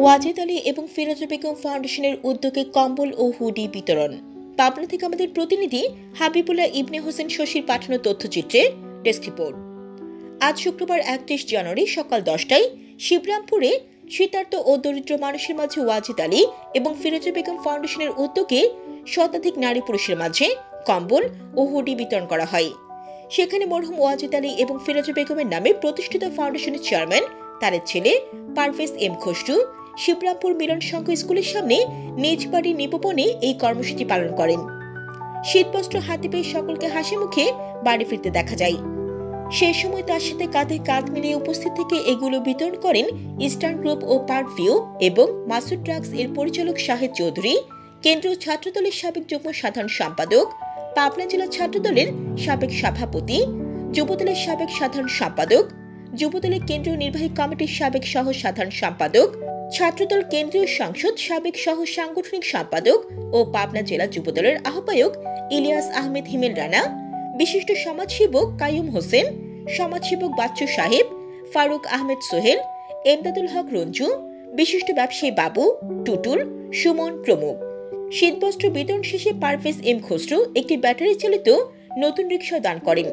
ওয়াজেদ আলী এবং ফিরোজা বেগম ফাউন্ডেশনের উদ্যোগে কম্বল ও হুডি বিতরণ। পাবনা থেকে আমাদের প্রতিনিধি হাবিবুল্লাহ ইবনে হোসেন শশীর পাঠানো তথ্যচিত্রে ডেস্ক রিপোর্ট। আজ শুক্রবার 31 জানুয়ারি সকাল 10টায় শিবরামপুরে শীতার্ত ও দরিদ্র মানুষের মাঝে ওয়াজেদ আলী এবং ফিরোজা বেগম ফাউন্ডেশনের উদ্যোগে শতাধিক নারী পুরুষের মাঝে কম্বল ও হুডি বিতরণ করা হয়। সেখানে মরহুম ওয়াজেদ আলী এবং ফিরোজা বেগমের নামে প্রতিষ্ঠিত ফাউন্ডেশনের চেয়ারম্যান তার ছেলে পারভেজ এম খসরু শিবরামপুর মিলন সংঘ স্কুলের সামনে নিজ বাড়ির নিপবনে এই কর্মসূচি পালন করেন। শীতবস্ত্র হাতে পেয়ে সকলকে হাসি মুখে বাড়ি ফিরতে দেখা যায়। সেই সময় তার সাথে কাঁধে কাঁধ মিলিয়ে উপস্থিত থেকে এগুলো বিতরণ করেন ইস্টার্ন গ্রুপ ও পার্ক ভিউ এবং মাসুদ ড্রাগস এর পরিচালক শাহেদ চৌধুরী, কেন্দ্রীয় ছাত্রদলের সাবেক যুগ্ম সাধারণ সম্পাদক, পাবনা জেলা ছাত্রদলের সাবেক সভাপতি, যুবদলের সাবেক সাধারণ সম্পাদক, যুবদলের কেন্দ্রীয় নির্বাহী কমিটির সাবেক সহ সাধারণ সম্পাদক, ছাত্রদল কেন্দ্রীয় সংসদ সাবেক সহ সাংগঠনিক সম্পাদক ও পাবনা জেলা যুবদলের আহ্বায়ক ইলিয়াস আহমেদ হিমেল রানা, বিশিষ্ট সমাজসেবক কাইয়ুম হোসেন, সমাজসেবক বাচ্চু সাহেব, ফারুক আহমেদ সোহেল, এমদাদুল হক রঞ্জু, বিশিষ্ট ব্যবসায়ী বাবু, টুটুল, সুমন প্রমুখ। শীতবস্ত্র বিতরণ শেষে পারভেজ এম খসরু একটি ব্যাটারি চালিত নতুন রিকশা দান করেন।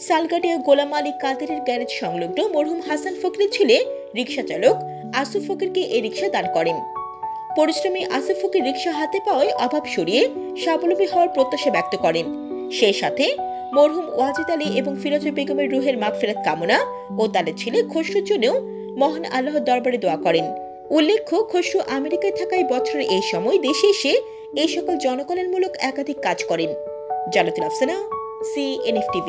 সালগাটিয়া গোলাম আলী কাদেরের গ্যারেজ সংলগ্ন মরহুম হাসান ফকিরের ছেলে রিকশা চালক আসিফ ফকিরকে এই রিকশা দান করেন। পরিশ্রমী আসিফ ফকির রিকশা হাতে পাওয়ায় অভাব সরিয়ে স্বাবলম্বী হওয়ার প্রত্যাশা ব্যক্ত করেন। সেই সাথে মরহুম ওয়াজেদ আলী এবং ফিরোজা বেগমের রুহের মাগফিরাত কামনা ও তাদের ছেলে খসরুর জন্যও মহান আল্লাহর দরবারে দোয়া করেন। উল্লেখ্য, খসরু আমেরিকায় থাকায় বছরের এই সময় দেশে এসে এই সকল জনকল্যাণমূলক একাধিক কাজ করেন। Jannatul Afsana, CNF TV।